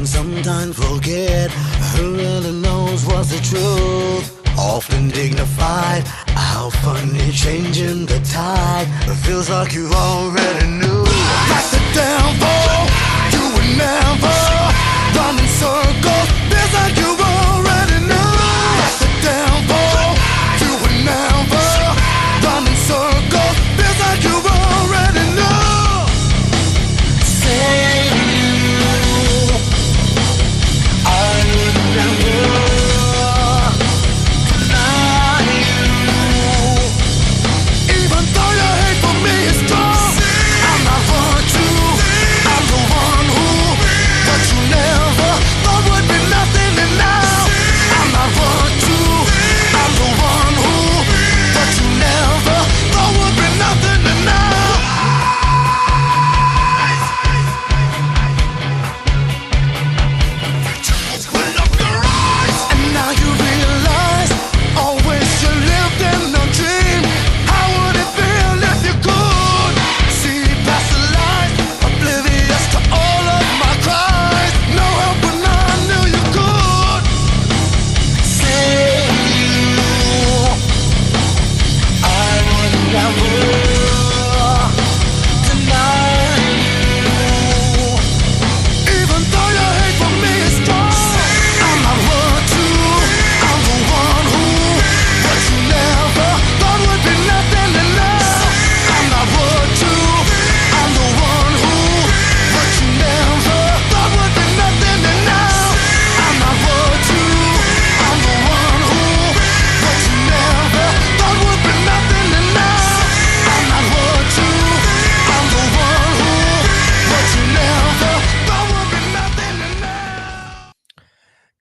sometimes forget who really knows what's the truth. Often dignified, how funny changing the tide. It feels like you already knew. That's the devil, you would never run in circles. Feels like you already knew. That's the devil, you would never run in circles. Feels like you already knew. Say you, I would never.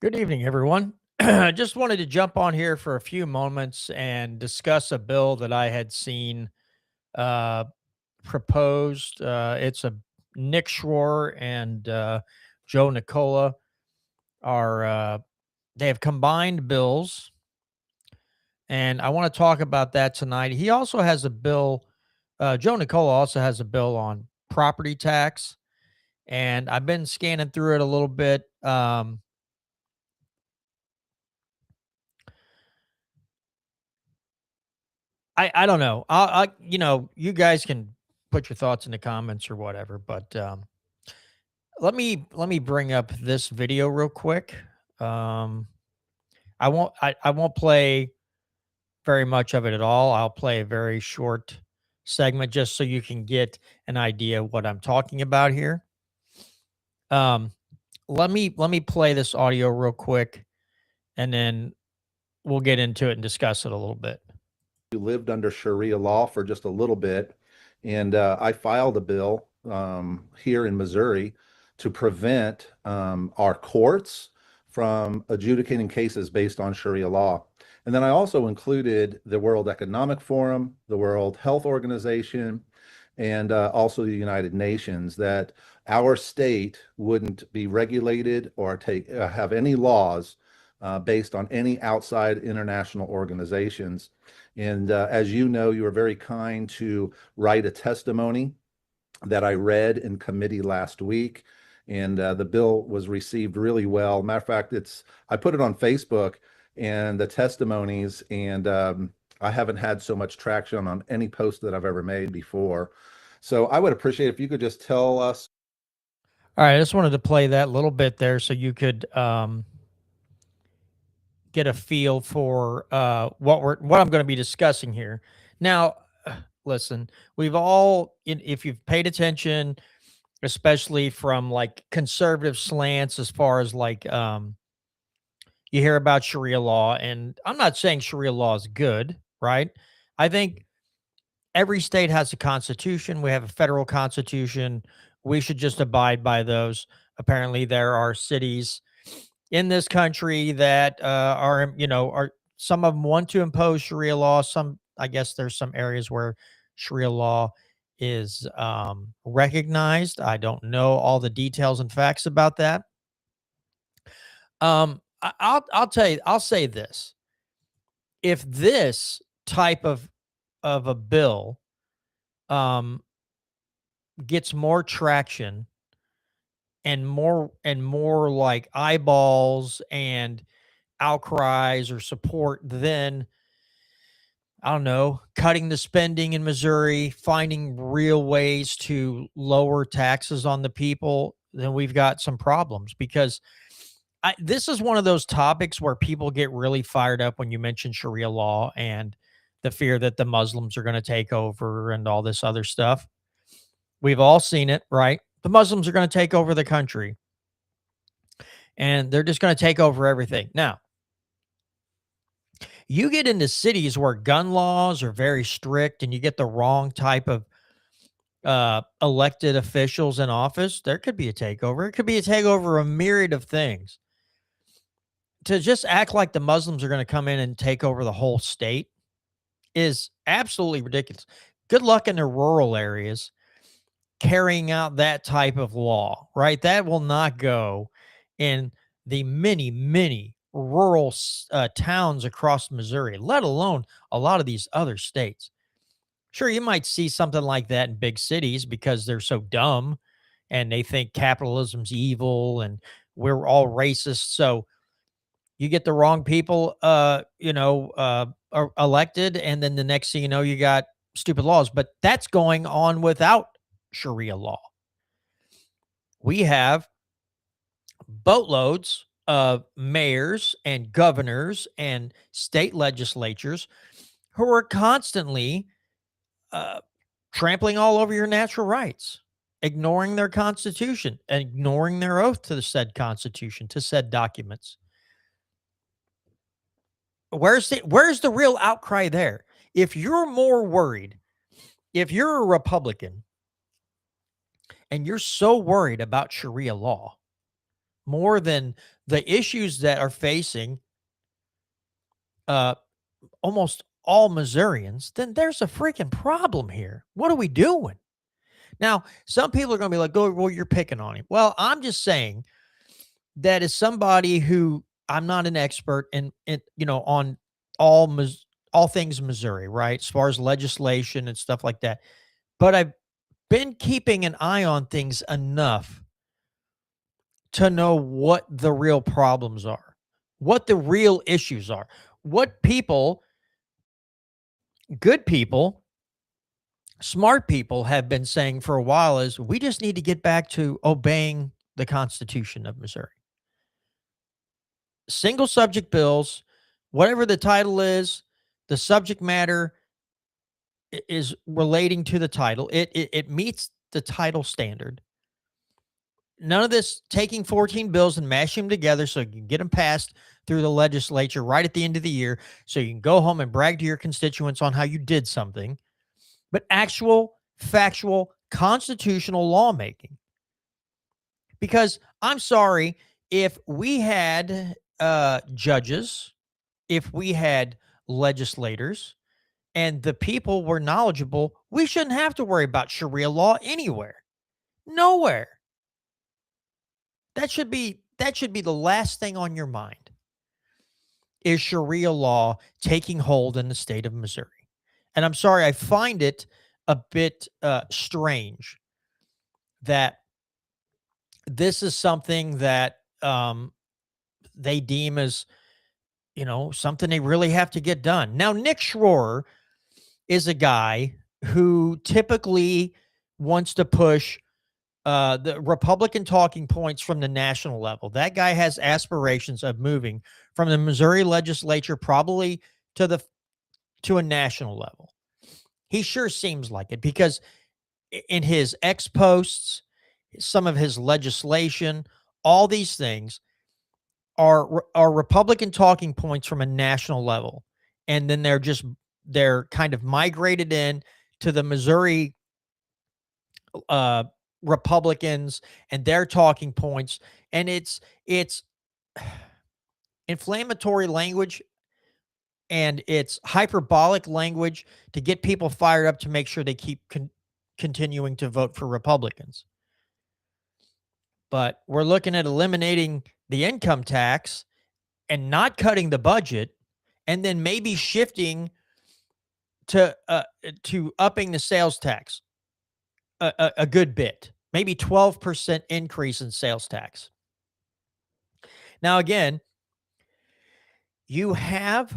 Good evening, everyone. I just wanted to jump on here for a few moments and discuss a bill that I had seen proposed. It's a Nick Schroer and Joe Nicola are they have combined bills, and I want to talk about that tonight. He also has a bill. Joe Nicola also has a bill on property tax, and I've been scanning through it a little bit. I don't know. You guys can put your thoughts in the comments or whatever, but let me bring up this video real quick. I won't play very much of it at all. I'll play a very short segment just so you can get an idea of what I'm talking about here. Let me play this audio real quick, and then we'll get into it and discuss it a little bit. You lived under Sharia law for just a little bit, and I filed a bill here in Missouri to prevent our courts from adjudicating cases based on Sharia law. And then I also included the World Economic Forum, the World Health Organization, and also the United Nations, that our state wouldn't be regulated or have any laws based on any outside international organizations. And as you know, you were very kind to write a testimony that I read in committee last week, and the bill was received really well. Matter of fact, I put it on Facebook and the testimonies, and I haven't had so much traction on any post that I've ever made before. So I would appreciate if you could just tell us. All right, I just wanted to play that little bit there so you could get a feel for what I'm going to be discussing here. Now, listen, we've all, if you've paid attention, especially from like conservative slants, as far as like you hear about Sharia law, and I'm not saying Sharia law is good, right? I think every state has a constitution. We have a federal constitution. We should just abide by those. Apparently, there are cities in this country that are some of them want to impose Sharia law. Some, I guess there's some areas where Sharia law is recognized. I don't know all the details and facts about that. I'll tell you, I'll say this. If this type of a bill gets more traction and more like eyeballs and outcries or support than, I don't know, cutting the spending in Missouri, finding real ways to lower taxes on the people, then we've got some problems. Because this is one of those topics where people get really fired up when you mention Sharia law and the fear that the Muslims are going to take over and all this other stuff. We've all seen it, right? The Muslims are going to take over the country and they're just going to take over everything. Now, you get into cities where gun laws are very strict and you get the wrong type of elected officials in office, there could be a takeover. It could be a takeover of a myriad of things. To just act like the Muslims are going to come in and take over the whole state is absolutely ridiculous. Good luck in the rural areas carrying out that type of law, right? That will not go in the many, many rural towns across Missouri, let alone a lot of these other states. Sure, you might see something like that in big cities because they're so dumb and they think capitalism's evil and we're all racist. So you get the wrong people, are elected, and then the next thing you know, you got stupid laws. But that's going on without Sharia law. We have boatloads of mayors and governors and state legislatures who are constantly trampling all over your natural rights, ignoring their constitution, and ignoring their oath to the said constitution, to said documents. Where's the real outcry there? If you're more worried, if you're a Republican and you're so worried about Sharia law more than the issues that are facing almost all Missourians, then there's a freaking problem here. What are we doing? Now, some people are going to be like, "Oh, well, you're picking on him." Well, I'm just saying that as somebody who, I'm not an expert in on all things Missouri, right? As far as legislation and stuff like that. But I've been keeping an eye on things enough to know what the real problems are, what the real issues are, what people, good people, smart people have been saying for a while is we just need to get back to obeying the Constitution of Missouri. Single subject bills, whatever the title is, the subject matter is relating to the title. It meets the title standard. None of this taking 14 bills and mashing them together so you can get them passed through the legislature right at the end of the year so you can go home and brag to your constituents on how you did something, but actual, factual, constitutional lawmaking. Because I'm sorry, if we had judges, if we had legislators, and the people were knowledgeable, we shouldn't have to worry about Sharia law anywhere. Nowhere. That should be the last thing on your mind. Is Sharia law taking hold in the state of Missouri? And I'm sorry, I find it a bit strange that this is something that they deem as, something they really have to get done. Now, Nick Schroer is a guy who typically wants to push the Republican talking points from the national level. That guy has aspirations of moving from the Missouri legislature probably to a national level. He sure seems like it because in his ex posts, some of his legislation, all these things are Republican talking points from a national level. And then they're kind of migrated in to the Missouri Republicans and their talking points. And it's inflammatory language and it's hyperbolic language to get people fired up to make sure they keep continuing to vote for Republicans. But we're looking at eliminating the income tax and not cutting the budget, and then maybe shifting to upping the sales tax a good bit, maybe 12% increase in sales tax. Now, again, you have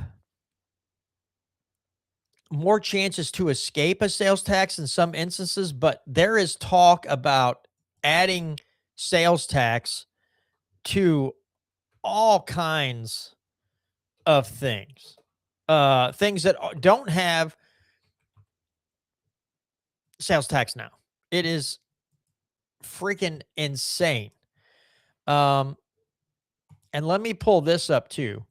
more chances to escape a sales tax in some instances, but there is talk about adding sales tax to all kinds of things. Things that don't have sales tax now. It is freaking insane. And let me pull this up too.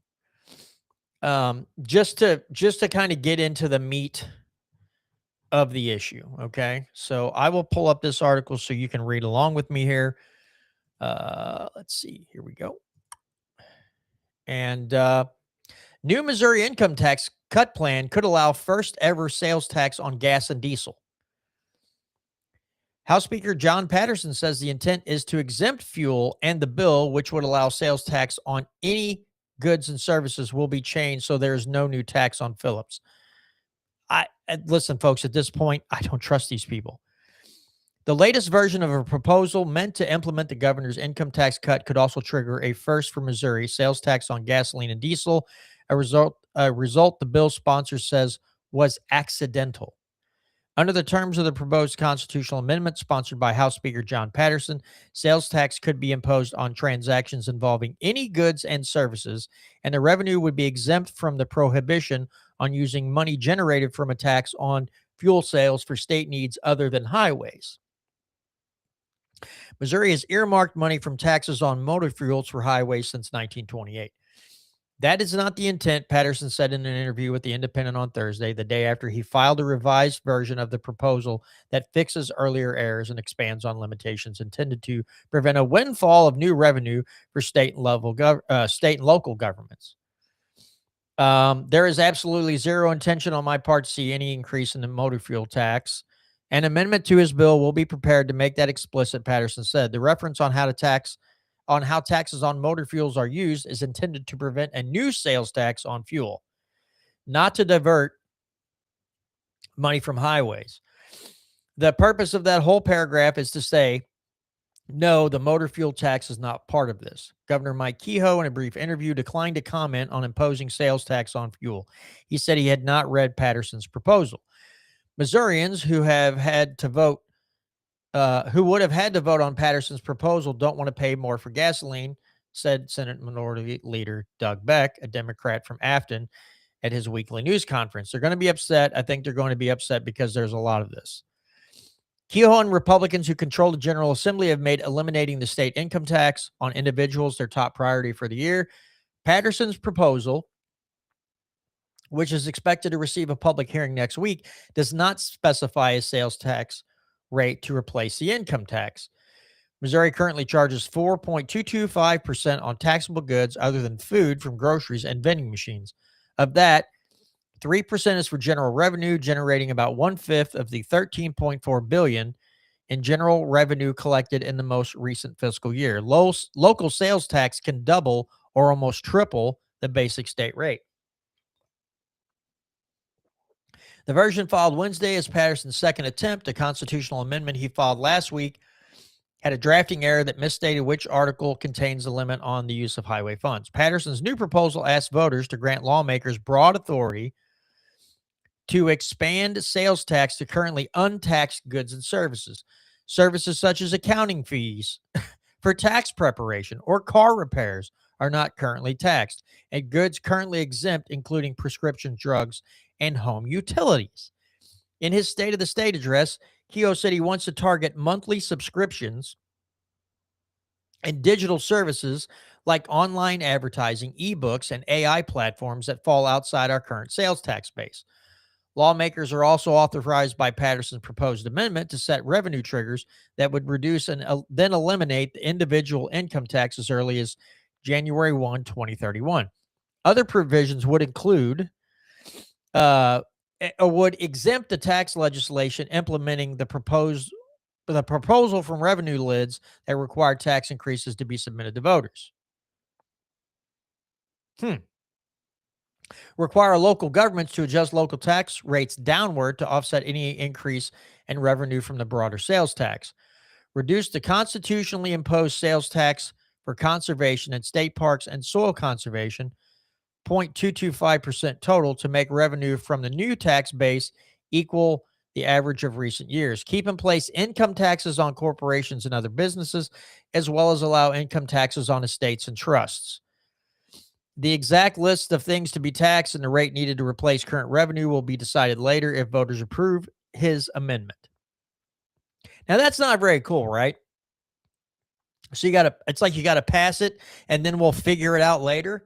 Just to kind of get into the meat of the issue. Okay. So I will pull up this article so you can read along with me here. Let's see. Here we go. And new Missouri income tax cut plan could allow first ever sales tax on gas and diesel. House Speaker John Patterson says the intent is to exempt fuel, and the bill, which would allow sales tax on any goods and services, will be changed so there is no new tax on Phillips. Listen, folks, at this point, I don't trust these people. The latest version of a proposal meant to implement the governor's income tax cut could also trigger a first for Missouri sales tax on gasoline and diesel, a result the bill sponsor says was accidental. Under the terms of the proposed constitutional amendment sponsored by House Speaker John Patterson, sales tax could be imposed on transactions involving any goods and services, and the revenue would be exempt from the prohibition on using money generated from a tax on fuel sales for state needs other than highways. Missouri has earmarked money from taxes on motor fuels for highways since 1928. That is not the intent, Patterson said in an interview with The Independent on Thursday, the day after he filed a revised version of the proposal that fixes earlier errors and expands on limitations intended to prevent a windfall of new revenue for state and local governments. There is absolutely zero intention on my part to see any increase in the motor fuel tax. An amendment to his bill will be prepared to make that explicit, Patterson said. The reference on how taxes on motor fuels are used is intended to prevent a new sales tax on fuel, not to divert money from highways. The purpose of that whole paragraph is to say, no, the motor fuel tax is not part of this. Governor Mike Kehoe, in a brief interview, declined to comment on imposing sales tax on fuel. He said he had not read Patterson's proposal. Missourians who would have had to vote on Patterson's proposal don't want to pay more for gasoline, said Senate Minority Leader Doug Beck, a Democrat from Afton, at his weekly news conference. They're going to be upset. I think they're going to be upset because there's a lot of this. Kehoe and Republicans who control the General Assembly have made eliminating the state income tax on individuals their top priority for the year. Patterson's proposal, which is expected to receive a public hearing next week, does not specify a sales tax rate to replace the income tax. Missouri currently charges 4.225% on taxable goods other than food from groceries and vending machines. Of that, 3% is for general revenue, generating about 1/5 of the $13.4 billion in general revenue collected in the most recent fiscal year. Local sales tax can double or almost triple the basic state rate. The version filed Wednesday is Patterson's second attempt. A constitutional amendment he filed last week had a drafting error that misstated which article contains the limit on the use of highway funds. Patterson's new proposal asks voters to grant lawmakers broad authority to expand sales tax to currently untaxed goods and services. Services such as accounting fees for tax preparation or car repairs are not currently taxed, and goods currently exempt, including prescription drugs and home utilities. In his State of the State address, Kehoe said he wants to target monthly subscriptions and digital services like online advertising, ebooks, and AI platforms that fall outside our current sales tax base. Lawmakers are also authorized by Patterson's proposed amendment to set revenue triggers that would reduce and then eliminate the individual income tax as early as January 1, 2031. Other provisions would include would exempt the tax legislation implementing the proposal from revenue lids that require tax increases to be submitted to voters. Require local governments to adjust local tax rates downward to offset any increase in revenue from the broader sales tax. reduce the constitutionally imposed sales tax for conservation and state parks and soil conservation, 0.225% total, to make revenue from the new tax base equal the average of recent years. Keep in place income taxes on corporations and other businesses, as well as allow income taxes on estates and trusts. The exact list of things to be taxed and the rate needed to replace current revenue will be decided later if voters approve his amendment. Now, that's not very cool, right? So it's like you got to pass it and then we'll figure it out later.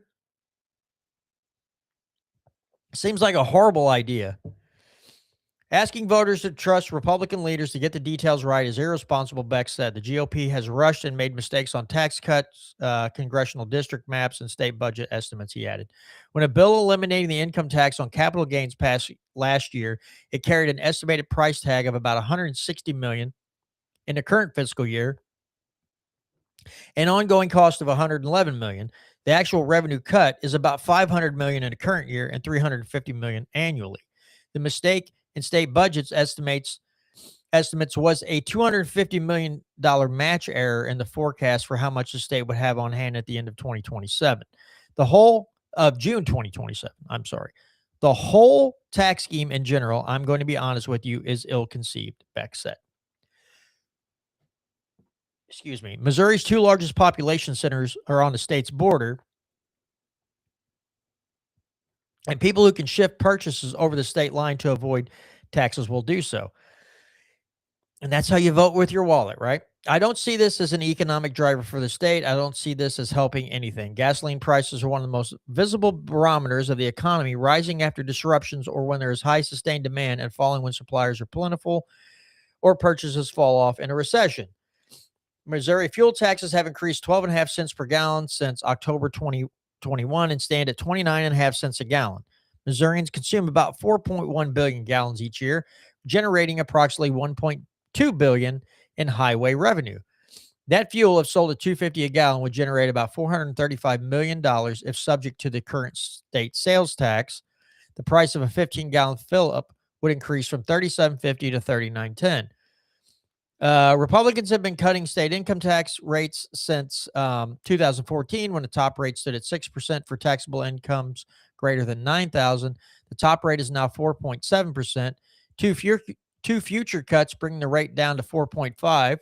Seems like a horrible idea. Asking voters to trust Republican leaders to get the details right is irresponsible, Beck said. The GOP has rushed and made mistakes on tax cuts, congressional district maps, and state budget estimates, he added. When a bill eliminating the income tax on capital gains passed last year, it carried an estimated price tag of about $160 million in the current fiscal year, an ongoing cost of $111 million. The actual revenue cut is about $500 million in the current year and $350 million annually. The mistake in state budgets estimates was a $250 million match error in the forecast for how much the state would have on hand at the end of 2027. The whole of June 2027, I'm sorry. The whole tax scheme in general, I'm going to be honest with you, is ill-conceived, Beck said. Excuse me. Missouri's two largest population centers are on the state's border, and people who can shift purchases over the state line to avoid taxes will do so. And that's how you vote with your wallet, right? I don't see this as an economic driver for the state. I don't see this as helping anything. Gasoline prices are one of the most visible barometers of the economy, rising after disruptions or when there is high sustained demand and falling when suppliers are plentiful or purchases fall off in a recession. Missouri fuel taxes have increased 12.5 cents per gallon since October 2021 and stand at 29.5 cents a gallon. Missourians consume about 4.1 billion gallons each year, generating approximately 1.2 billion in highway revenue. That fuel, if sold at $2.50 a gallon, would generate about $435 million if subject to the current state sales tax. The price of a 15-gallon fill-up would increase from $37.50 to $39.10. Republicans have been cutting state income tax rates since 2014, when the top rate stood at 6% for taxable incomes greater than $9,000. The top rate is now 4.7%. Two future cuts, bringing the rate down to 4.5,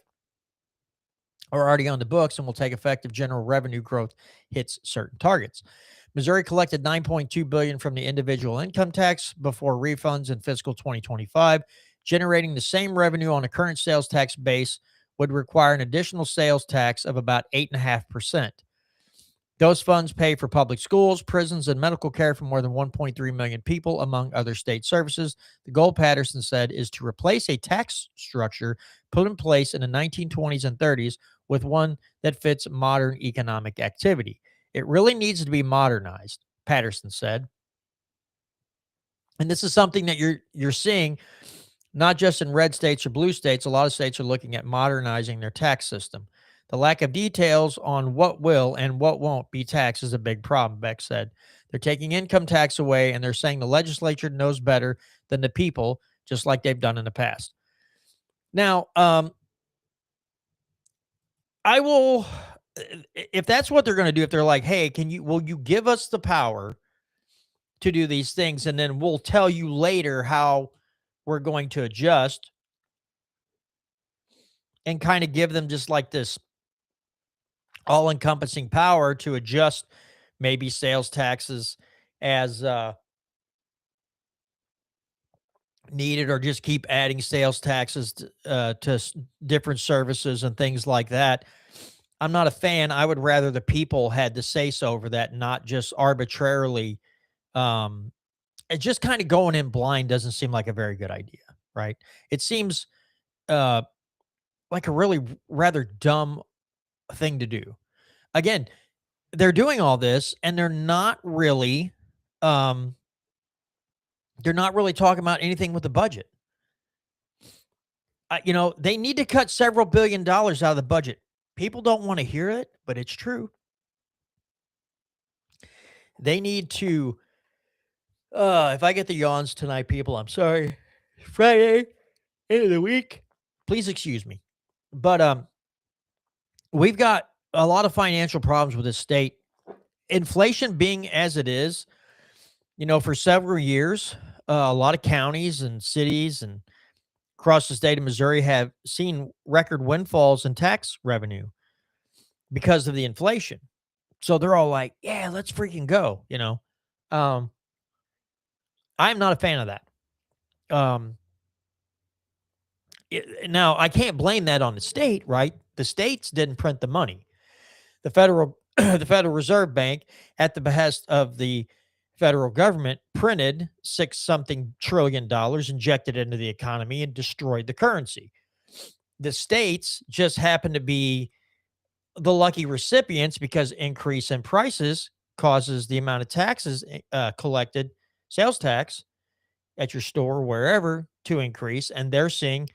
are already on the books and will take effect if general revenue growth hits certain targets. Missouri collected $9.2 billion from the individual income tax before refunds in fiscal 2025. Generating the same revenue on a current sales tax base would require an additional sales tax of about 8.5%. Those funds pay for public schools, prisons, and medical care for more than 1.3 million people, among other state services. The goal, Patterson said, is to replace a tax structure put in place in the 1920s and 30s with one that fits modern economic activity. It really needs to be modernized, Patterson said. And this is something that you're seeing not just in red states or blue states. A lot of states are looking at modernizing their tax system. The lack of details on what will and what won't be taxed is a big problem, Beck said. They're taking income tax away, and they're saying the legislature knows better than the people, just like they've done in the past. Now, I will, if that's what they're going to do, if they're like, hey, will you give us the power to do these things, and then we'll tell you later how we're going to adjust, and kind of give them just like this all-encompassing power to adjust maybe sales taxes as needed, or just keep adding sales taxes to different services and things like that. I'm not a fan. I would rather the people had the say-so over that, not just arbitrarily. It just kind of going in blind doesn't seem like a very good idea, right? It seems like a really rather dumb thing to do. Again, they're doing all this and they're not really talking about anything with the budget. They need to cut several $billion out of the budget. People don't want to hear it, but it's true. They need to, if I get the yawns tonight, people, I'm sorry. Friday, end of the week. Please excuse me. But we've got a lot of financial problems with the state. Inflation being as it is, for several years, a lot of counties and cities and across the state of Missouri have seen record windfalls in tax revenue because of the inflation. So they're all like, yeah, let's freaking go. Um, I'm not a fan of that. Now, I can't blame that on the state, right? The states didn't print the money. The federal the Federal Reserve Bank, at the behest of the federal government, printed six something trillion dollars, injected into the economy, and destroyed the currency. The states just happen to be the lucky recipients because increase in prices causes the amount of taxes collected, sales tax at your store, wherever, to increase, and they're seeing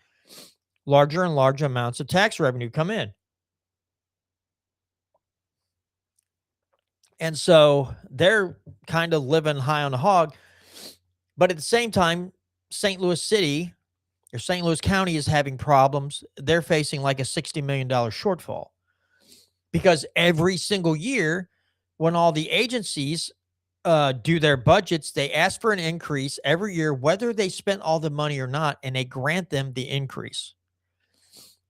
larger and larger amounts of tax revenue come in. And so they're kind of living high on the hog. But at the same time, St. Louis City or St. Louis County is having problems. They're facing like a $60 million shortfall because every single year, when all the agencies do their budgets, they ask for an increase every year, whether they spent all the money or not, and they grant them the increase.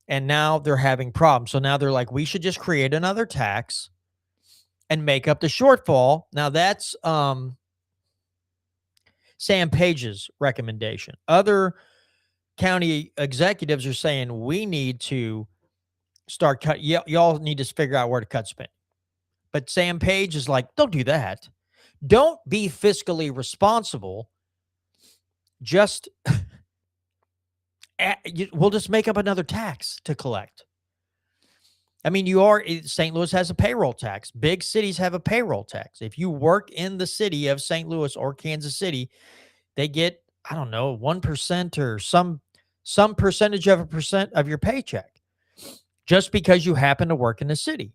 And now they're having problems. So now they're like, we should just create another tax and make up the shortfall. Now that's Sam Page's recommendation. Other county executives are saying we need to start cut. Y'all need to figure out where to cut spending. But Sam Page is like, don't do that. Don't be fiscally responsible. Just we'll just make up another tax to collect. I mean, St. Louis has a payroll tax. Big cities have a payroll tax. If you work in the city of St. Louis or Kansas City, they get, I don't know, 1% or some percentage of a percent of your paycheck just because you happen to work in the city.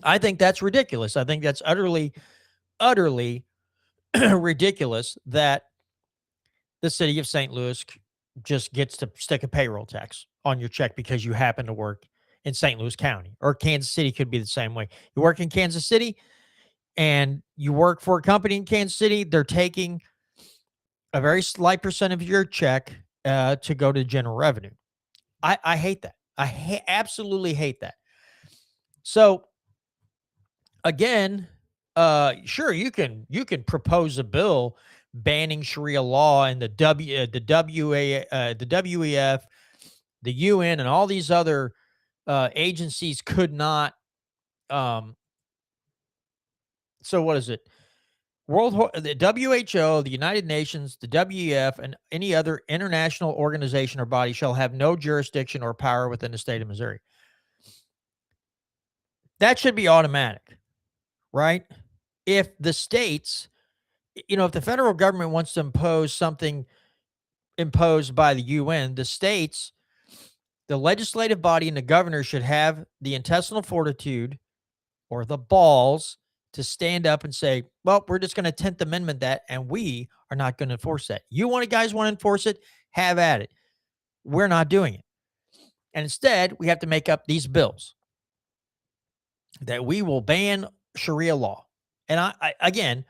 I think that's ridiculous. I think that's utterly ridiculous that the city of St. Louis just gets to stick a payroll tax on your check because you happen to work in St. Louis County. Or Kansas City could be the same way. You work in Kansas City and you work for a company in Kansas City, they're taking a very slight percent of your check to go to general revenue. I hate that. I absolutely hate that. So again, sure, you can propose a bill banning Sharia law and the WEF, the UN, and all these other agencies could not. So what is it? The WHO, the United Nations, the WEF, and any other international organization or body shall have no jurisdiction or power within the state of Missouri. That should be automatic, right? If the states, if the federal government wants to impose something imposed by the UN, the states, the legislative body, and the governor should have the intestinal fortitude or the balls to stand up and say, well, we're just going to 10th Amendment that, and we are not going to enforce that. You guys want to enforce it? Have at it. We're not doing it. And instead, we have to make up these bills that we will ban Sharia law. And I again,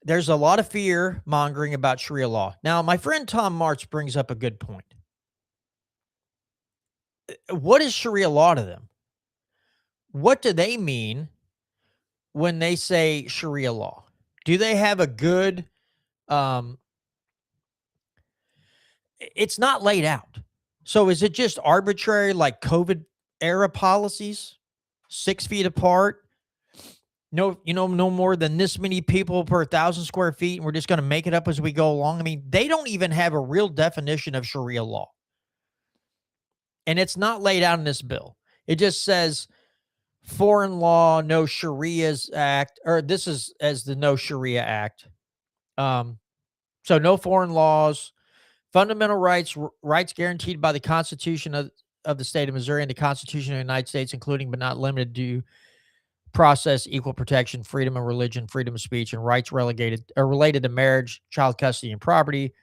there's a lot of fear mongering about Sharia law. Now, my friend Tom March brings up a good point. What is Sharia law to them? What do they mean when they say Sharia law? Do they have a good, it's not laid out. So is it just arbitrary, like COVID era policies, 6 feet apart? No, no more than this many people per 1,000 square feet, and we're just going to make it up as we go along. I mean, they don't even have a real definition of Sharia law. And it's not laid out in this bill. It just says foreign law, no Sharia's Act, or this is as the No Sharia Act. So no foreign laws, fundamental rights guaranteed by the Constitution of the state of Missouri and the Constitution of the United States, including but not limited to process, equal protection, freedom of religion, freedom of speech, and rights related to marriage, child custody, and property.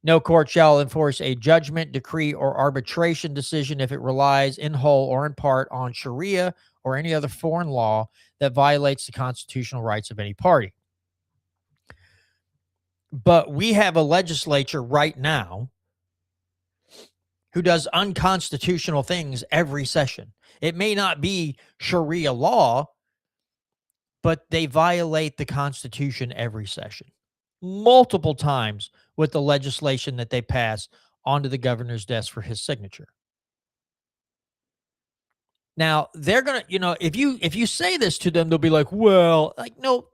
No court shall enforce a judgment, decree, or arbitration decision if it relies in whole or in part on Sharia or any other foreign law that violates the constitutional rights of any party. But we have a legislature right now who does unconstitutional things every session. It may not be Sharia law, but they violate the Constitution every session, multiple times with the legislation that they pass onto the governor's desk for his signature. Now, they're going to, if you say this to them, they'll be like, well, like, no,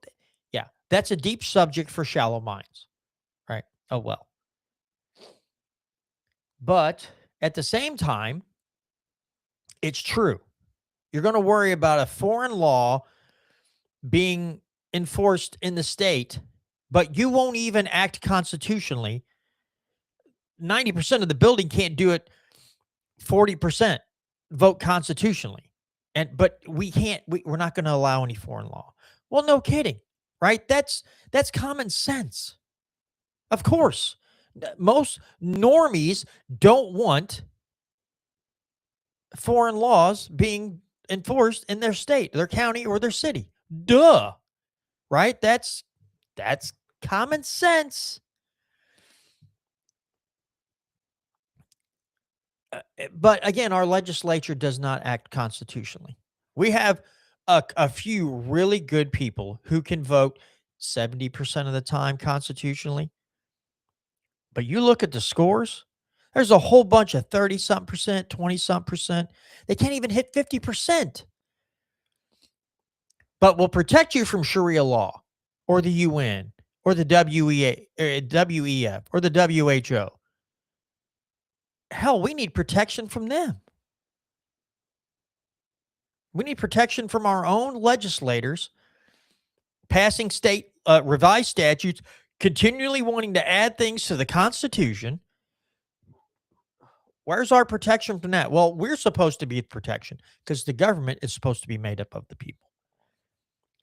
yeah, that's a deep subject for shallow minds, right? Oh, well. But at the same time, it's true. You're going to worry about a foreign law being enforced in the state, but you won't even act constitutionally. 90% of the building can't do it. 40% vote constitutionally. But we can't, we're not going to allow any foreign law. Well, no kidding, right? That's common sense. Of course, most normies don't want foreign laws being enforced in their state, their county, or their city. Duh. Right? That's common sense. But again, our legislature does not act constitutionally. We have a few really good people who can vote 70% of the time constitutionally. But you look at the scores, there's a whole bunch of 30-something percent, 20-something percent. They can't even hit 50%. But will protect you from Sharia law or the UN or the WEF or the WHO. Hell, we need protection from them. We need protection from our own legislators passing state revised statutes, continually wanting to add things to the Constitution. Where's our protection from that? Well, we're supposed to be protection because the government is supposed to be made up of the people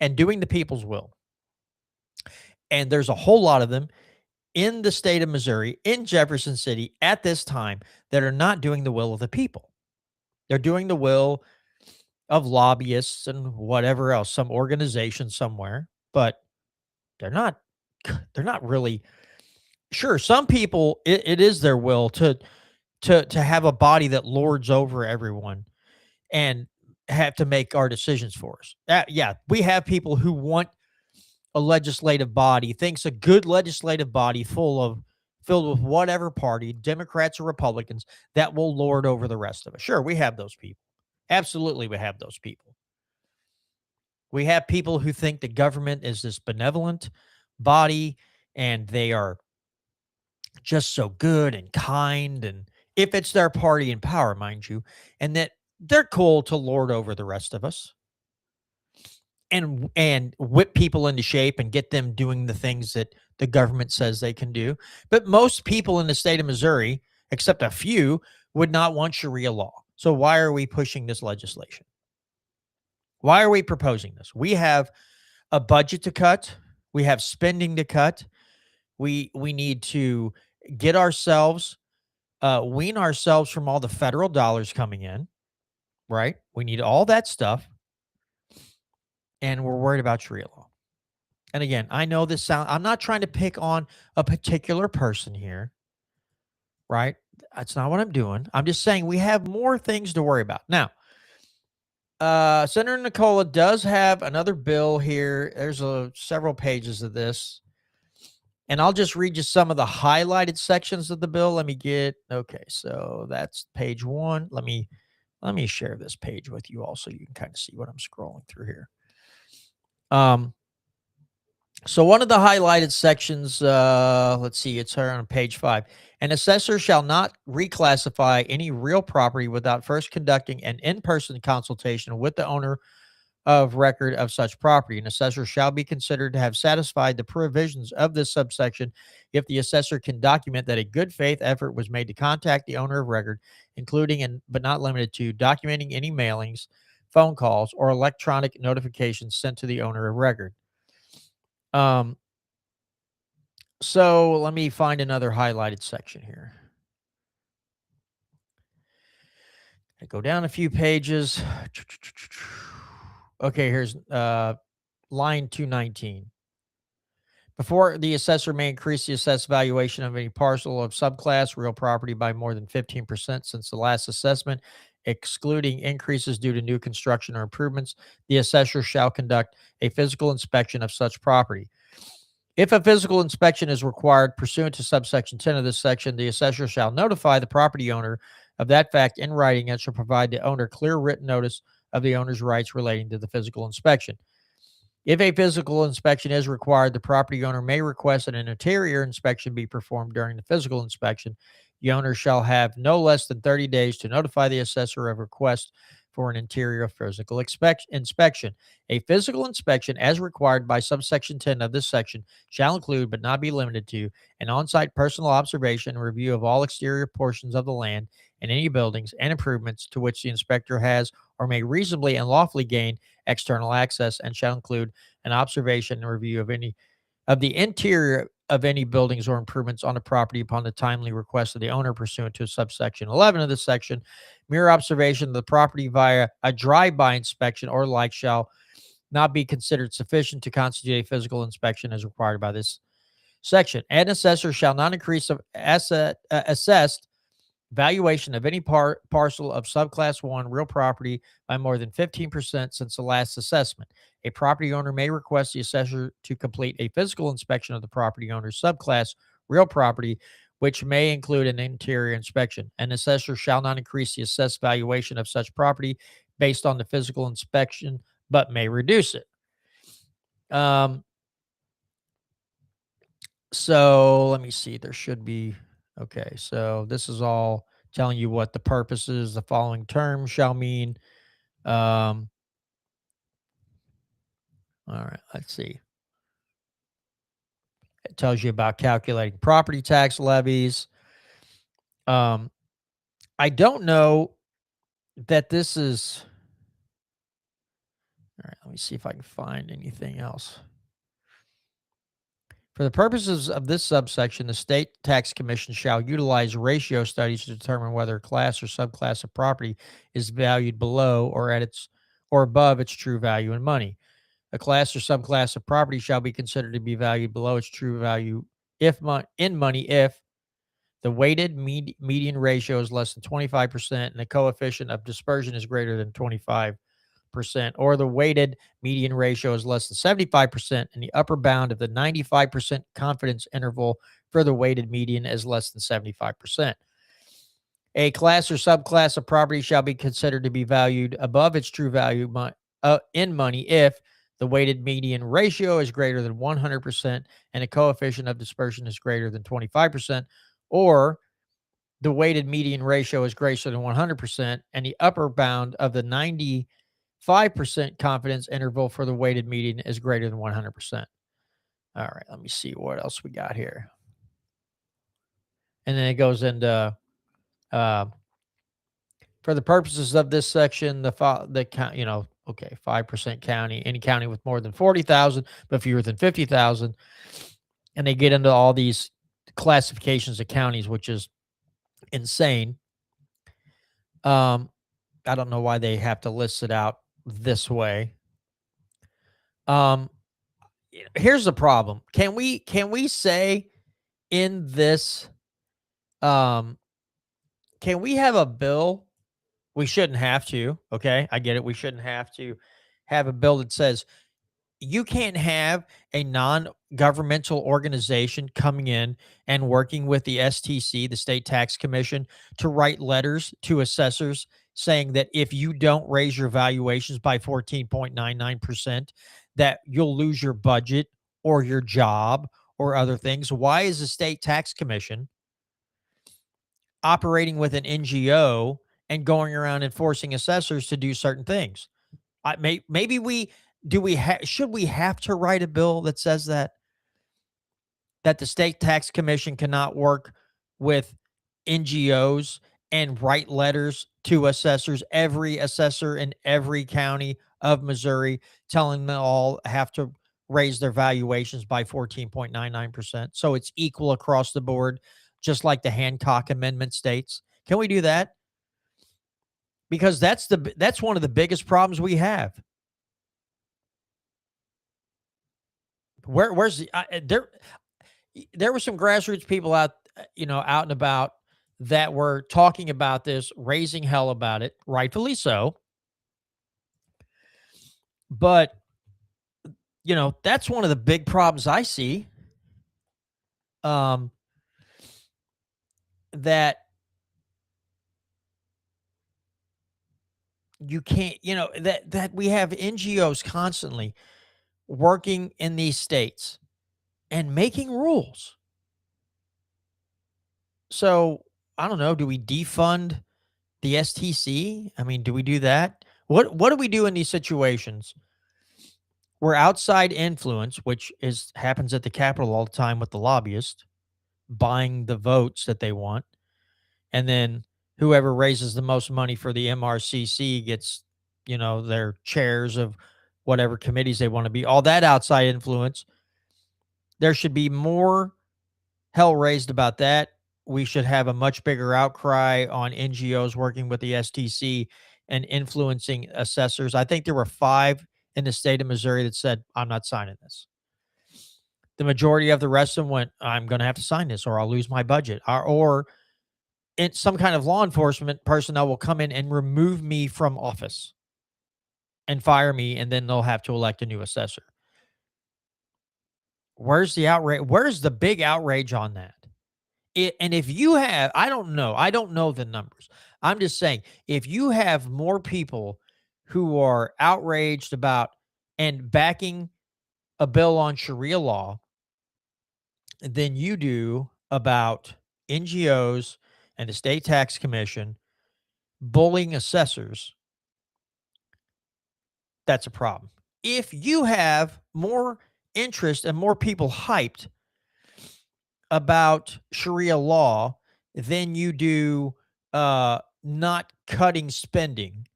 and doing the people's will. And there's a whole lot of them in the state of Missouri, in Jefferson City at this time that are not doing the will of the people. They're doing the will of lobbyists and whatever else, some organization somewhere, but they're not really sure. Some people, it is their will to have a body that lords over everyone and have to make our decisions for us. Yeah, we have people who want a legislative body, thinks a good legislative body filled with whatever party, Democrats or Republicans, that will lord over the rest of us. Sure, we have those people. Absolutely, we have those people. We have people who think the government is this benevolent body and they are just so good and kind, and if it's their party in power, mind you, and that they're cool to lord over the rest of us and whip people into shape and get them doing the things that the government says they can do. But most people in the state of Missouri, except a few, would not want Sharia law. So why are we pushing this legislation? Why are we proposing this? We have a budget to cut. We have spending to cut. We need to get ourselves, wean ourselves from all the federal dollars coming in, right? We need all that stuff. And we're worried about Sharia law. And again, I know I'm not trying to pick on a particular person here, right? That's not what I'm doing. I'm just saying we have more things to worry about. Now, Senator Nicola does have another bill here. There's several pages of this. And I'll just read you some of the highlighted sections of the bill. Okay, so that's page 1. Let me share this page with you all so you can kind of see what I'm scrolling through here. So one of the highlighted sections, let's see, it's here on page 5. An assessor shall not reclassify any real property without first conducting an in-person consultation with the owner of record of such property. An assessor shall be considered to have satisfied the provisions of this subsection if the assessor can document that a good faith effort was made to contact the owner of record, including but not limited to documenting any mailings, phone calls, or electronic notifications sent to the owner of record. So let me find another highlighted section here. I go down a few pages. Okay, here's line 219. Before the assessor may increase the assessed valuation of any parcel of subclass real property by more than 15% since the last assessment, excluding increases due to new construction or improvements, the assessor shall conduct a physical inspection of such property. If a physical inspection is required pursuant to subsection 10 of this section, the assessor shall notify the property owner of that fact in writing and shall provide the owner clear written notice of the owner's rights relating to the physical inspection. If a physical inspection is required, the property owner may request that an interior inspection be performed during the physical inspection. The owner shall have no less than 30 days to notify the assessor of request for an interior physical inspection. A physical inspection, as required by subsection 10 of this section, shall include, but not be limited to, an on-site personal observation and review of all exterior portions of the land and any buildings and improvements to which the inspector has or may reasonably and lawfully gain external access, and shall include an observation and review of any of the interior of any buildings or improvements on the property upon the timely request of the owner pursuant to subsection 11 of this section. Mere observation of the property via a drive-by inspection or like shall not be considered sufficient to constitute a physical inspection as required by this section. An assessor shall not increase the assessed valuation of any parcel of subclass 1 real property by more than 15% since the last assessment. A property owner may request the assessor to complete a physical inspection of the property owner's subclass real property, which may include an interior inspection. An assessor shall not increase the assessed valuation of such property based on the physical inspection, but may reduce it. So let me see. There should be, okay. So this is all telling you what the purpose is. The following term shall mean. All right, let's see. It tells you about calculating property tax levies. I don't know that this is. All right, let me see if I can find anything else. For the purposes of this subsection, the state tax commission shall utilize ratio studies to determine whether a class or subclass of property is valued below or at its or above its true value in money. A class or subclass of property shall be considered to be valued below its true value in money if the weighted median ratio is less than 25% and the coefficient of dispersion is greater than 25%, or the weighted median ratio is less than 75% and the upper bound of the 95% confidence interval for the weighted median is less than 75%. A class or subclass of property shall be considered to be valued above its true value in money if the weighted median ratio is greater than 100% and a coefficient of dispersion is greater than 25%, or the weighted median ratio is greater than 100% and the upper bound of the 95% confidence interval for the weighted median is greater than 100%. All right, let me see what else we got here. And then it goes into for the purposes of this section, the count, 5% county, any county with more than 40,000, but fewer than 50,000, and they get into all these classifications of counties, which is insane. I don't know why they have to list it out this way. Here's the problem. Can we say in this, can we have a bill? We shouldn't have to. Okay. I get it. We shouldn't have to have a bill that says you can't have a non-governmental organization coming in and working with the STC, the State Tax Commission, to write letters to assessors saying that if you don't raise your valuations by 14.99%, that you'll lose your budget or your job or other things. Why is the State Tax Commission operating with an NGO and going around and forcing assessors to do certain things? Maybe should we have to write a bill that says that the state tax commission cannot work with NGOs and write letters to assessors, every assessor in every county of Missouri, telling them all have to raise their valuations by 14.99%. So it's equal across the board, just like the Hancock Amendment states. Can we do that? Because that's one of the biggest problems we have. Where's the there were some grassroots people out and about that were talking about this, raising hell about it, rightfully so. But that's one of the big problems I see. That you can't, that we have NGOs constantly working in these states and making rules. So I don't know. Do we defund the STC? I mean, do we do that? What do we do in these situations where outside influence, which happens at the Capitol all the time with the lobbyists buying the votes that they want, and then whoever raises the most money for the MRCC gets, their chairs of whatever committees they want to be, all that outside influence. There should be more hell raised about that. We should have a much bigger outcry on NGOs working with the STC and influencing assessors. I think there were 5 in the state of Missouri that said, I'm not signing this. The majority of the rest of them went, I'm going to have to sign this or I'll lose my budget. Or some kind of law enforcement personnel will come in and remove me from office and fire me, and then they'll have to elect a new assessor. Where's the outrage? Where's the big outrage on that? And if you have, I don't know the numbers. I'm just saying, if you have more people who are outraged about and backing a bill on Sharia law than you do about NGOs and the state tax commission bullying assessors, that's a problem. If you have more interest and more people hyped about Sharia law than you do not cutting spending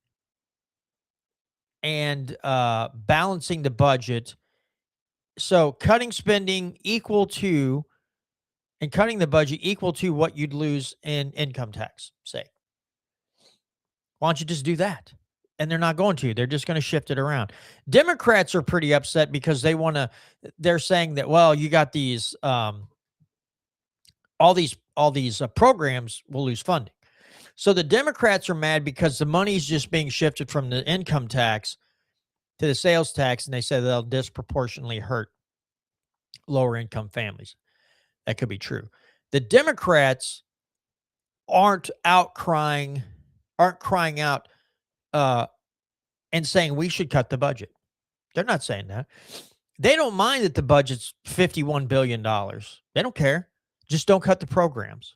and balancing the budget. So cutting spending and cutting the budget equal to what you'd lose in income tax, say. Why don't you just do that? And they're not going to. They're just going to shift it around. Democrats are pretty upset because they're saying that, well, you got these all these programs will lose funding. So the Democrats are mad because the money's just being shifted from the income tax to the sales tax, and they say they'll disproportionately hurt lower income families. That could be true. The Democrats aren't crying out and saying we should cut the budget. They're not saying that. They don't mind that the budget's $51 billion. They don't care. Just don't cut the programs.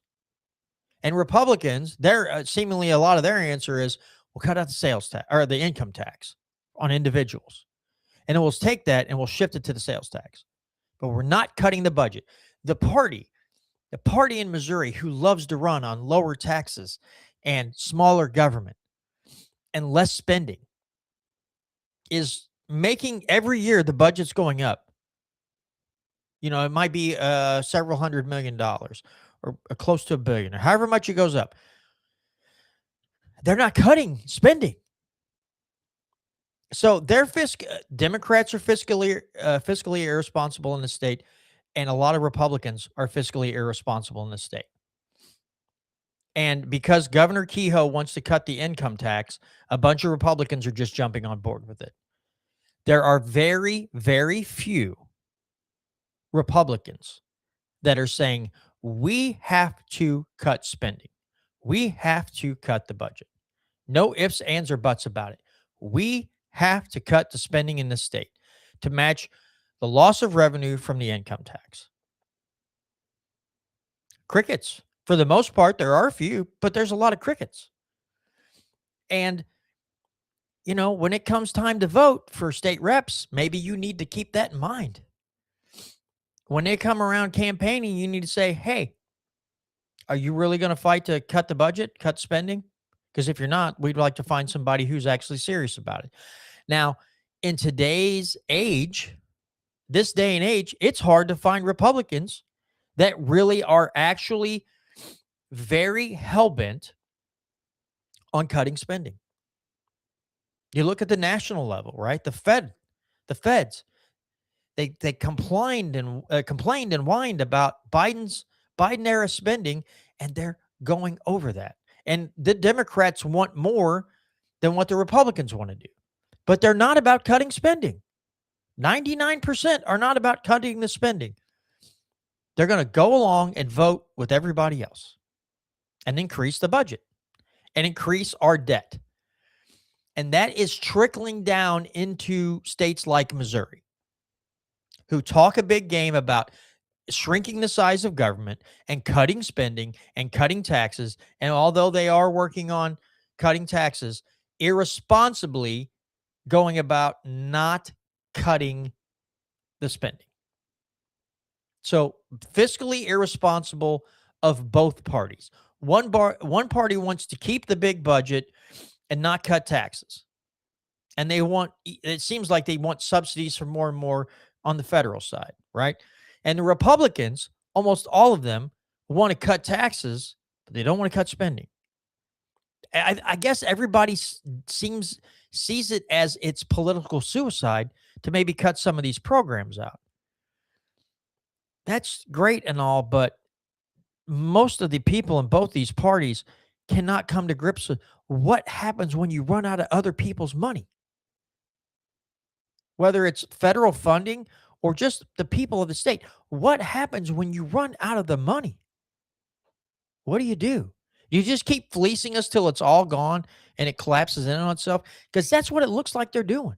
And Republicans, they're seemingly a lot of their answer is, we'll cut out the sales tax or the income tax on individuals. And then we'll take that and we'll shift it to the sales tax. But we're not cutting the budget. The party in Missouri who loves to run on lower taxes and smaller government and less spending is making every year the budget's going up. It might be several $100 million or close to $1 billion or however much it goes up. They're not cutting spending. So Democrats are fiscally irresponsible in the state, and a lot of Republicans are fiscally irresponsible in the state. And because Governor Kehoe wants to cut the income tax, a bunch of Republicans are just jumping on board with it. There are very, very few Republicans that are saying, we have to cut spending. We have to cut the budget. No ifs, ands, or buts about it. We have to cut the spending in the state to match the loss of revenue from the income tax. Crickets. For the most part, there are a few, but there's a lot of crickets. And, when it comes time to vote for state reps, maybe you need to keep that in mind. When they come around campaigning, you need to say, hey, are you really going to fight to cut the budget, cut spending? Because if you're not, we'd like to find somebody who's actually serious about it. Now, in today's age, this day and age, it's hard to find Republicans that really are actually very hell-bent on cutting spending. You look at the national level, right? The feds, they complained and whined about Biden era spending, and they're going over that. And the Democrats want more than what the Republicans want to do, but they're not about cutting spending. 99% are not about cutting the spending. They're going to go along and vote with everybody else and increase the budget and increase our debt. And that is trickling down into states like Missouri, who talk a big game about shrinking the size of government and cutting spending and cutting taxes. And although they are working on cutting taxes, irresponsibly going about not cutting the spending. So fiscally irresponsible of both parties. One party wants to keep the big budget and not cut taxes. And it seems like they want subsidies for more and more on the federal side, right? And the Republicans, almost all of them, want to cut taxes, but they don't want to cut spending. I guess everybody sees it as it's political suicide to maybe cut some of these programs out. That's great and all, but most of the people in both these parties cannot come to grips with what happens when you run out of other people's money. Whether it's federal funding or just the people of the state, what happens when you run out of the money? What do? You just keep fleecing us till it's all gone and it collapses in on itself? Because that's what it looks like they're doing.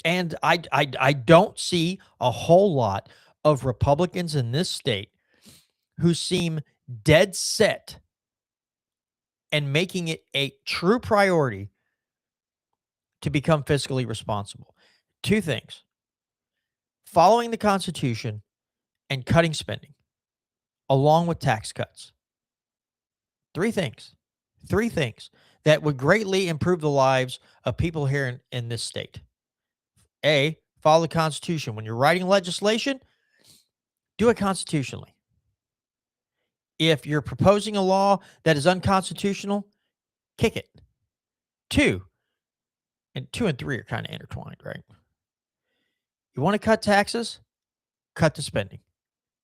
And I don't see a whole lot of Republicans in this state who seem dead set and making it a true priority to become fiscally responsible. Two things: following the Constitution and cutting spending, along with tax cuts. Three things that would greatly improve the lives of people here in this state. A, follow the Constitution. When you're writing legislation, do it constitutionally. If you're proposing a law that is unconstitutional, kick it. Two and three are kind of intertwined, right? You want to cut taxes? Cut the spending.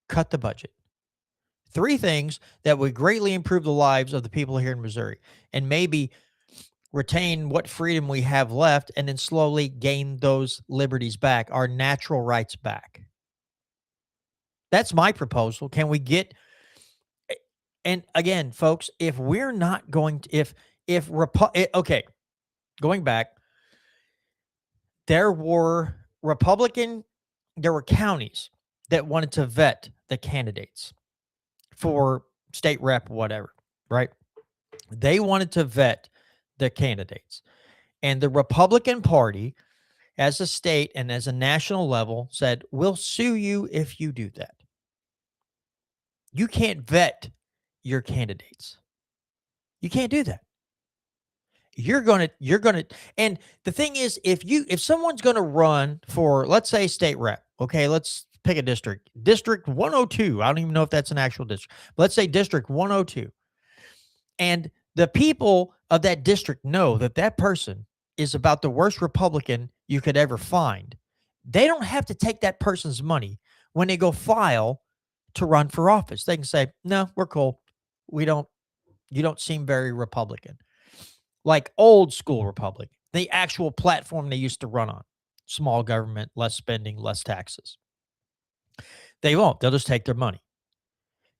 Cut the budget. Three things that would greatly improve the lives of the people here in Missouri and maybe retain what freedom we have left and then slowly gain those liberties back, our natural rights back. That's my proposal. Can we get, and again, folks, if we're not going to, okay, going back, there were counties that wanted to vet the candidates for state rep, whatever, right? They wanted to vet the candidates. And the Republican Party, as a state and as a national level, said, we'll sue you if you do that. You can't vet your candidates. You can't do that. You're going to, and the thing is, if someone's going to run for, let's say, state rep, okay, let's pick a district 102. I don't even know if that's an actual district. But let's say district 102. And the people of that district know that that person is about the worst Republican you could ever find. They don't have to take that person's money when they go file to run for office. They can say, no, we're cool. You don't seem very Republican. Like old school Republican, the actual platform they used to run on. Small government, less spending, less taxes. They won't. They'll just take their money.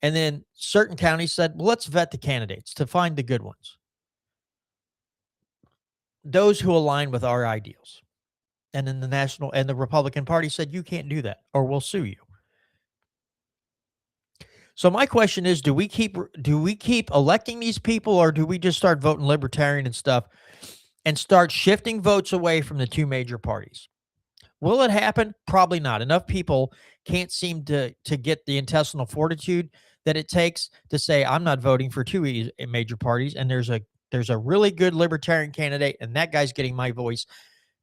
And then certain counties said, well, let's vet the candidates to find the good ones. Those who align with our ideals. And then the Republican Party said, you can't do that or we'll sue you. So my question is, do we keep electing these people, or do we just start voting libertarian and stuff and start shifting votes away from the two major parties? Will it happen? Probably not. Enough people can't seem to get the intestinal fortitude that it takes to say, I'm not voting for two major parties, and there's a really good libertarian candidate, and that guy's getting my voice.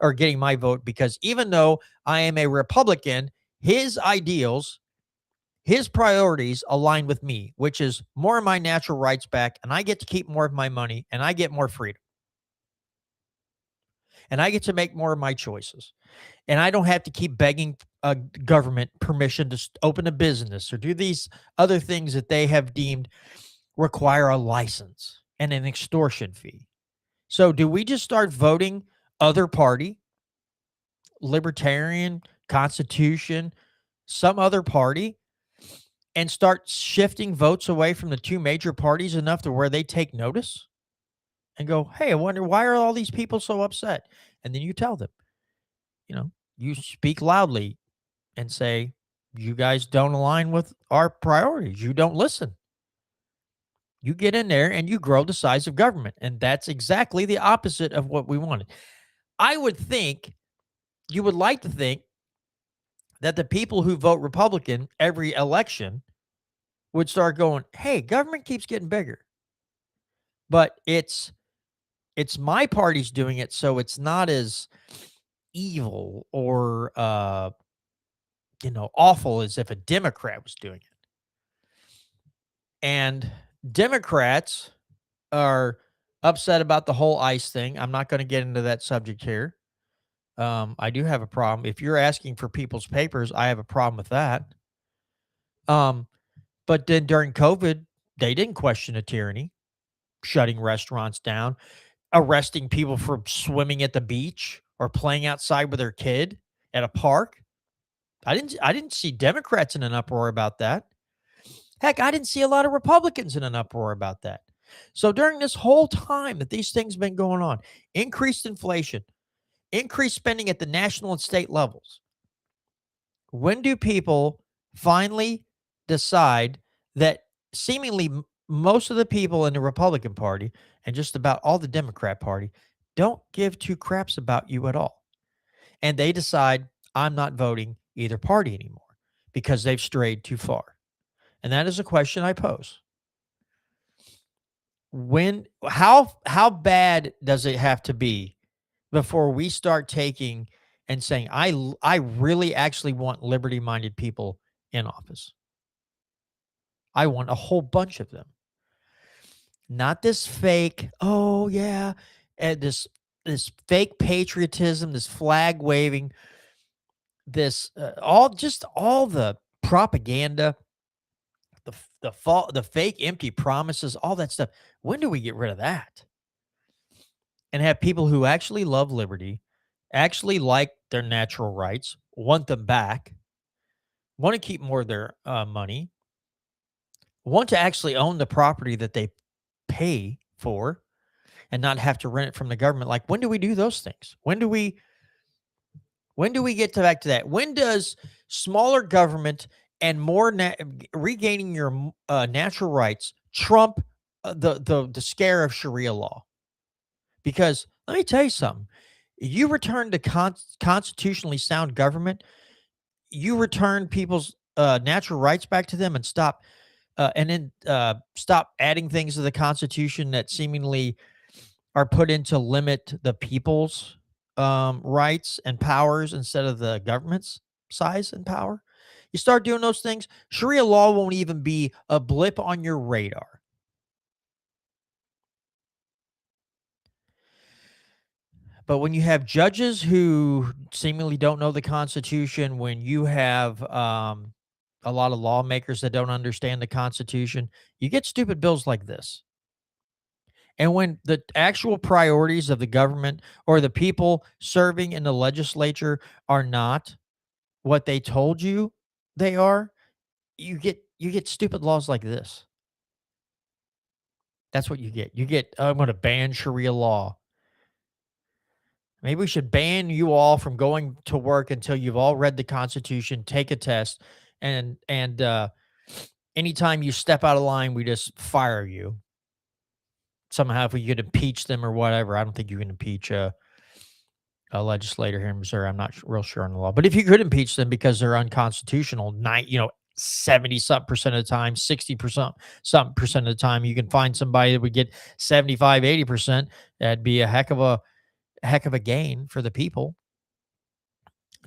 or getting my vote, because even though I am a Republican, his ideals, his priorities align with me, which is more of my natural rights back, and I get to keep more of my money, and I get more freedom. And I get to make more of my choices. And I don't have to keep begging government permission to open a business or do these other things that they have deemed require a license and an extortion fee. So do we just start voting other party, libertarian, constitution, some other party, and start shifting votes away from the two major parties enough to where they take notice and go, hey, I wonder why are all these people so upset? And then you tell them, you speak loudly and say, you guys don't align with our priorities. You don't listen. You get in there and you grow the size of government. And that's exactly the opposite of what we wanted. I would think, you would like to think that the people who vote Republican every election would start going, hey, government keeps getting bigger. But it's my party's doing it, so it's not as evil or awful as if a Democrat was doing it. And Democrats are upset about the whole ICE thing. I'm not going to get into that subject here. I do have a problem. If you're asking for people's papers, I have a problem with that. But then during COVID, they didn't question a tyranny, shutting restaurants down, arresting people for swimming at the beach or playing outside with their kid at a park. I didn't see Democrats in an uproar about that. Heck, I didn't see a lot of Republicans in an uproar about that. So during this whole time that these things have been going on, increased inflation, increased spending at the national and state levels, when do people finally decide that seemingly most of the people in the Republican Party and just about all the Democrat Party don't give two craps about you at all? And they decide, I'm not voting either party anymore because they've strayed too far. And that is a question I pose. How bad does it have to be before we start taking and saying, I really actually want liberty-minded people in office? I want a whole bunch of them. Not this fake, oh yeah, and this fake patriotism, this flag waving, this all the propaganda, the fake empty promises, all that stuff. When do we get rid of that? And have people who actually love liberty, actually like their natural rights, want them back, want to keep more of their money, want to actually own the property that they pay for and not have to rent it from the government. Like, when do we do those things? When do we get back to that? When does smaller government and more regaining your natural rights trump the scare of Sharia law? Because let me tell you something. You return to constitutionally sound government, you return people's natural rights back to them and stop adding things to the Constitution that seemingly are put in to limit the people's rights and powers instead of the government's size and power. You start doing those things, Sharia law won't even be a blip on your radar. But when you have judges who seemingly don't know the Constitution, when you have a lot of lawmakers that don't understand the Constitution, you get stupid bills like this. And when the actual priorities of the government or the people serving in the legislature are not what they told you they are, you get stupid laws like this. That's what you get. You get, I'm going to ban Sharia law. Maybe we should ban you all from going to work until you've all read the Constitution, take a test, and anytime you step out of line, we just fire you. Somehow, if we could impeach them or whatever, I don't think you can impeach a legislator here in Missouri. I'm not real sure on the law, but if you could impeach them because they're unconstitutional, 70-something% of the time, 60% of the time, you can find somebody that would get 75-80%. That'd be a heck of a heck of a gain for the people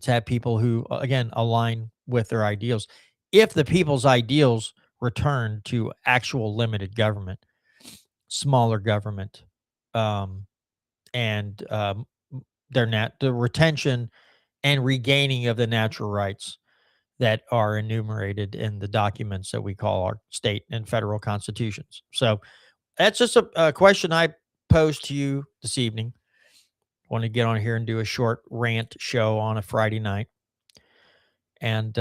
to have people who, again, align with their ideals. If the people's ideals return to actual limited government, smaller government, um, and the retention and regaining of the natural rights that are enumerated in the documents that we call our state and federal constitutions. So that's just a question I posed to you this evening. Want to get on here and do a short rant show on a Friday night. And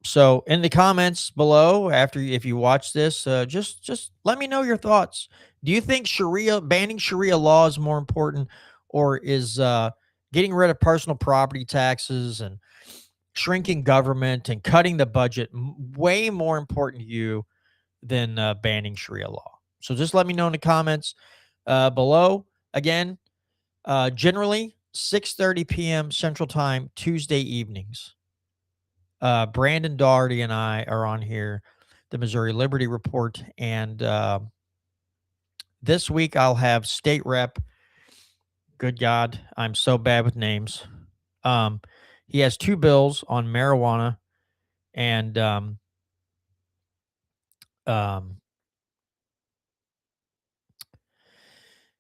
so in the comments below, if you watch this, just let me know your thoughts. Do you think banning Sharia law is more important, or is getting rid of personal property taxes and shrinking government and cutting the budget way more important to you than banning Sharia law? So just let me know in the comments below. Again, generally 6:30 p.m. Central Time, Tuesday evenings. Brandon Daugherty and I are on here, the Missouri Liberty Report, and this week I'll have State Rep. Good God, I'm so bad with names. He has two bills on marijuana and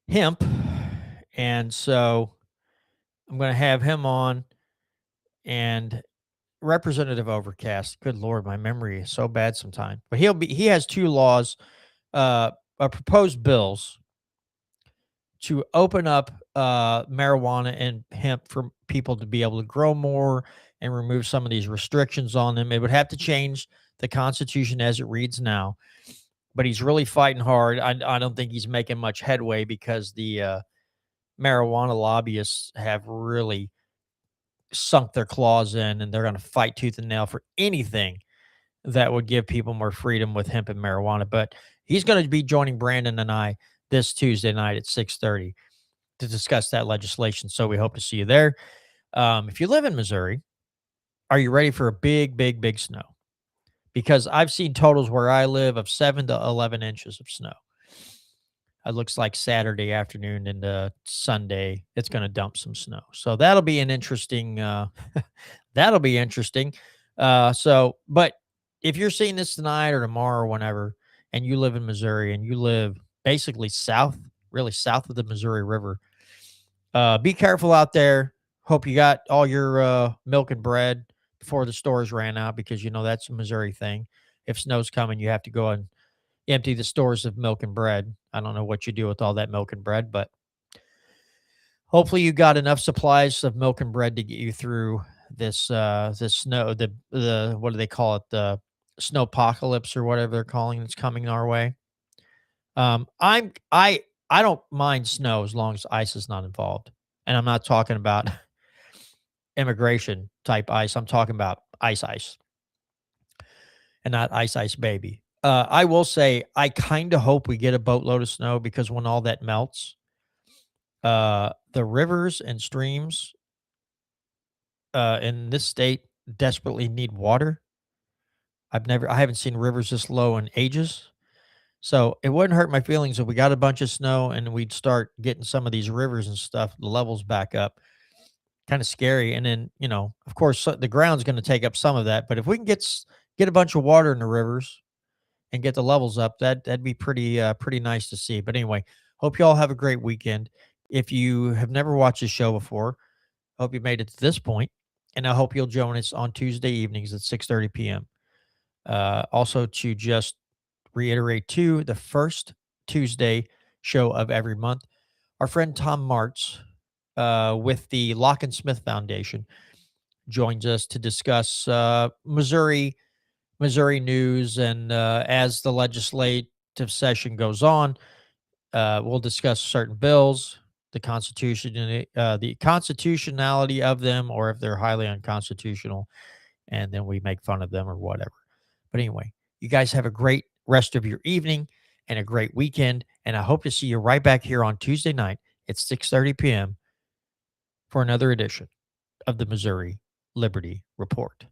hemp, and so I'm going to have him on. And Representative Overcast. Good Lord, my memory is so bad sometimes. But he has two laws, proposed bills to open up marijuana and hemp for people to be able to grow more and remove some of these restrictions on them. It would have to change the Constitution as it reads now, but he's really fighting hard. I don't think he's making much headway because the marijuana lobbyists have really sunk their claws in, and they're going to fight tooth and nail for anything that would give people more freedom with hemp and marijuana. But he's going to be joining Brandon and I this Tuesday night at 6:30 to discuss that legislation. So we hope to see you there. If you live in Missouri, are you ready for a big snow? Because I've seen totals where I live of 7 to 11 inches of snow. It looks like Saturday afternoon into Sunday, it's going to dump some snow. So that'll be an interesting, that'll be interesting. But if you're seeing this tonight or tomorrow or whenever, and you live in Missouri and you live basically really south of the Missouri River, be careful out there. Hope you got all your milk and bread before the stores ran out, because that's a Missouri thing. If snow's coming, you have to go and empty the stores of milk and bread. I don't know what you do with all that milk and bread, but hopefully you got enough supplies of milk and bread to get you through this snow, the what do they call it? The snowpocalypse or whatever they're calling it's coming our way. I don't mind snow as long as ice is not involved. And I'm not talking about immigration type ice. I'm talking about ice and not ice baby. I will say I kind of hope we get a boatload of snow, because when all that melts, the rivers and streams in this state desperately need water. I haven't seen rivers this low in ages. So it wouldn't hurt my feelings if we got a bunch of snow and we'd start getting some of these rivers and stuff, the levels back up. Kind of scary. And then, of course, the ground's going to take up some of that. But if we can get a bunch of water in the rivers and get the levels up, that'd be pretty nice to see. But anyway, hope you all have a great weekend. If you have never watched this show before, hope you made it to this point, and I hope you'll join us on Tuesday evenings at 6:30 p.m. Also, to just reiterate too, the first Tuesday show of every month, our friend Tom Martz with the Lock and Smith Foundation joins us to discuss Missouri news, and as the legislative session goes on, we'll discuss certain bills, the constitutionality of them, or if they're highly unconstitutional, and then we make fun of them or whatever. But anyway, you guys have a great rest of your evening and a great weekend, and I hope to see you right back here on Tuesday night at 6:30 p.m. for another edition of the Missouri Liberty Report.